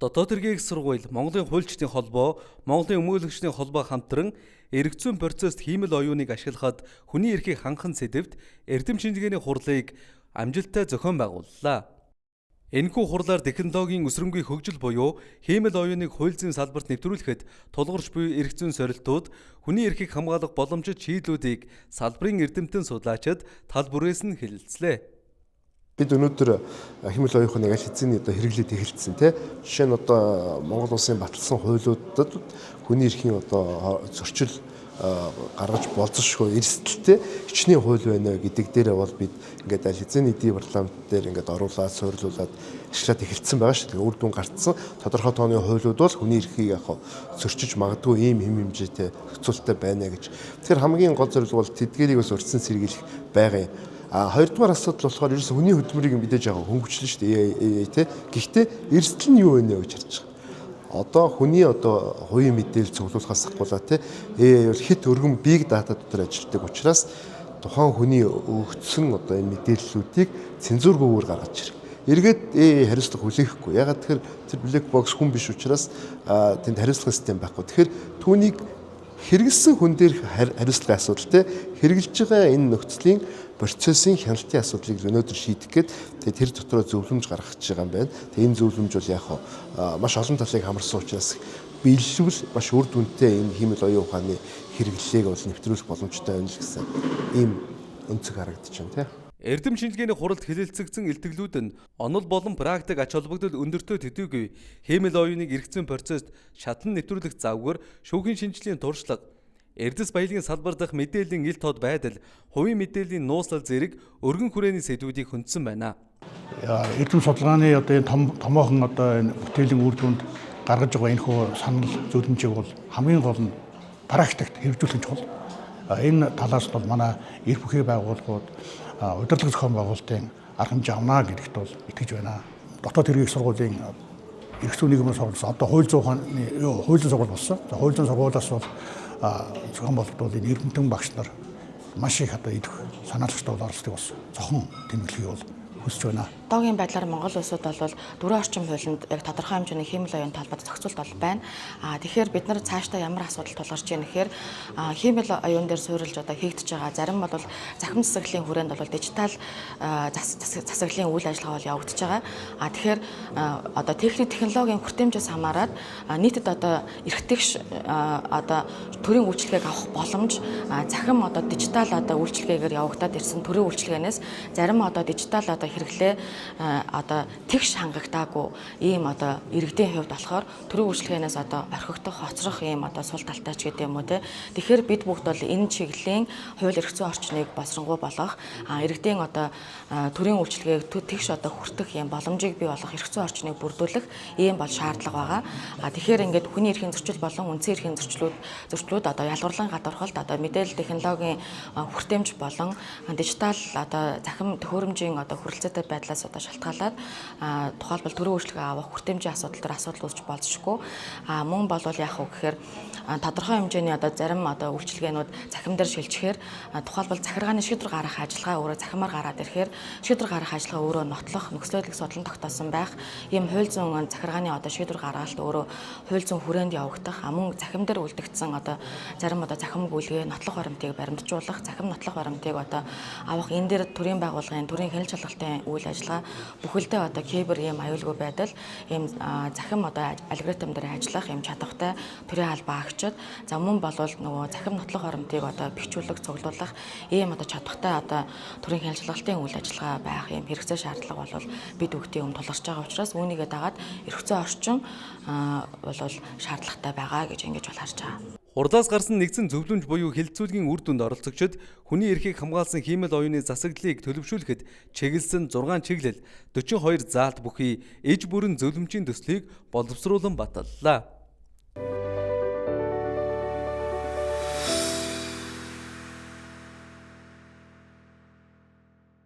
Дотоод хэргийн их сургууль, Монголын хуульчдын холбоо, Монголын өмгөөлөгчдийн холбоо хамтран эргэцүүн процесст хиймэл оюуныг ашиглахад хүний эрхийг хангах сэдвт эрдэм шинжилгээний хурлыг амжилттай зохион байгууллаа. Энэхүү хурлаар технологийн өсрөнгүй хөгжил буюу хиймэл оюуныг хууль зүйн салбарт нэвтрүүлэхэд тулгарч буй эргэцүүн сорилтууд хүний эрхийг хамгаалах боломжит шийдлүүдийг салбарын эрдэмтэн судлаачид тал бүрээс нь хэлэлцлээ. Бид өнөөдөр хиймэл оюуны аль хэзээний хэрэглээд эхэлсэн тийм. Жишээ нь Монгол улсын баталсан хуулиудад хүний эрхийн зөрчил гаргаж болзошгүй эрсдэлтэй хичнээн хууль байна гэдэг дээрээ бол бид ингээд аль хэзээний эдийн парламент дээр ингээд оруулаад суйрлуулад ашиглаад эхэлсэн байгаа шүү. Тэгээ үр дүн гарцсан тодорхой тооны хуулиуд бол хүний эрхийг зөрчиж магадгүй ийм хэм хэмжээтэй зохицуулттай байна гэж. Тэгэхээр хамгийн гол зорилго бол тэдгээрийг бас урьдчилан сэргийлэх байгаа юм. Хоёрдугаар асуудал болохоор ерөөсөө хүний хөдөлмөрийг мэдээж байгаа хөнгөчлөн шүү дээ. Тэ. Гэхдээ эрсдэл нь юу вэ гэж харж байгаа. Хүний хувийн мэдээлэл цуглуулахаас ахгүйла тэ. Бол хит өргөн big data дотор ажилладаг учраас тухайн хүний өгсөн энэ мэдээллүүдийг цензургүйгээр гаргаж ирэх. Эргээд хариуцлага хүлээхгүй. Ягаад тэгэхээр тэр black box хүн биш учраас тэнд хариуцлага систем байхгүй. Тэгэхээр түүнийг хэрэгэлсэн хүн дээр хариуцлагын асуудал те хэрэгжилж байгаа энэ нөхцөлийн процессын хяналтын асуудлыг өнөөдөр шийдэх гээд тэр дотроо зөвлөмж гаргаж байгаа юм байна. Энэ зөвлөмж бол маш олон талыг хамарсан учраас биелэл маш үр дүнтэй энэ хиймэл оюун ухааны хэрэглэлийг бол нэвтрүүлэх боломжтой байна л гэсэн ийм өнцөг харагдаж байна те. Эрдэм шинжилгээний хуралд хэлэлцэгдсэн илтгэлүүд нь онол болон практик ач холбогдол өндөртэй төдийгүй хиймэл оюуныг эргэцүүн процесст шатлан нэвтрүүлэх завгаар шүүхийн шинжилгээний туршлага, эрдэс баялагын салбар дахь мэдээллийн ил тод байдал, хувийн мэдээллийн нууцлал зэрэг өргөн хүрээний сэдвүүдийг хөндсөн байна. Эрдэм судалгааны энэ томоохон энэ бүтээлийн үр дүнд гаргаж байгаа энэхүү санал зөвлөмжийг бол хамгийн гол нь практикт хэрэгжүүлэх чухал. Энэ талаас бол манай эрх бүхий байгууллагууд удирдлага зохион байгуулалтын арга хэмжээ авна гэдэгт бол итгэж байна. Дотоод хэргийн сургуулийн эргэцүүн нийгмийн сургуулиас хууль зүйн сургууль болсон. Хууль зүйн сургуулиас бол зохион байгуулалт энэ эрдэмтэн багш нар маш их идэх санаалагчтай оролцдог болсон. Зохон тэмдэглэхийг бол хүсэж байна. Одоогийн байдлаар Монгол улсууд бол дөрвөн орчим хуулинд яг тодорхой хэмжээний хиймэл оюун талбайд зохицуулт бол байна. Тэгэхээр бид нар цаашдаа ямар асуудал тулгарч байна гэхээр хиймэл оюун дээр суурилж хийгдэж байгаа зарим бол захим засаглалын хүрээнд бол дижитал засаглалын үйл ажиллагаа бол явагдаж байгаа. Тэгэхээр техник технологийн хүртээмжээс хамаарат нийтэд эрхтгч төрийн үйлчилгээг авах боломж захим дижитал үйлчилгээгээр явагдаад ирсэн төрийн үйлчилгээнээс зарим дижитал хэрэглээ тэгш хангагдаагүй ийм иргэдийн хувьд болохоор төрийн үйлчилгээнээс орхигдох хоцрох ийм сул талтай ч гэдэг юм уу те. Тэгэхээр бид бүгд бол энэ чиглэлийн хууль эрх зүйн орчныг босронгуй болгох иргэдийн төрийн үйлчилгээг тэгш хүртэх ийм боломжийг бий болгох эрх зүйн орчныг бүрдүүлэх ийм бол шаардлага байгаа. Тэгэхээр ингээд хүний эрхийн зөрчил болон үндсэн эрхийн зөрчлүүд ялгарлан гадуурхалт мэдээлэл технологийн хүртээмж болон дижитал захим төхөөрөмжийн хүрэлцээтэй байдлаас шалтгаалаад тухайлбал төрийн үйлчилгээ авах хүртээмжийн асуудал үүсч болзошгүй. Мөн бол яах вэ гэхээр тодорхой хэмжээний зарим үйлчилгээнүүд захим дээр шилжихээр тухайлбал захиргааны шийдвэр гаргах ажиллагаа өөрөө захимаар гараад ирэхээр шийдвэр гаргах ажиллагаа өөрөө нотлох нөхцөлөдлөх судлан тогтоосон байх. Ийм хууль зүйн захиргааны шийдвэр гаргалт өөрөө хууль зүйн хүрээнд явагдах мөн захим дээр үлдэгдсэн зарим захим гүйлгээ нотлох баримтыг баримтжуулах, захим нотлох баримтыг авах энэ дээр төрийн байгууллагын төрийн хяналт шалгалтын үйл ажиллагаа бүхэлдээ кибер ийм аюулгүй байдал ийм захим алгоритм дээр ажиллах ийм чадвартай төрийн албаа агчид мөн бол нөгөө захим нотлох баримтыг бэхжүүлэх, цуглуулах ийм чадвартай төрийн хяналт шалгалтын үйл ажиллагаа байх ийм хэрэгцээ шаардлага бол бид бүгдийн өмнө тулгарч байгаа учраас үүнийгээ дагаад эрх зүйн орчин бол шаардлагатай байгаа гэж ингэж бол харж байгаа. Хурлаас гарсан нэгдсэн зөвлөмж буюу хэлэлцүүлгийн үр дүнд оролцогчид хүний эрхийг хамгаалсан хиймэл оюуны засаглалыг төлөвшүүлэхэд чиглэсэн 6 чиглэл 42 заалт бүхий иж бүрэн зөвлөмжийн төслийг боловсруулан баталлаа.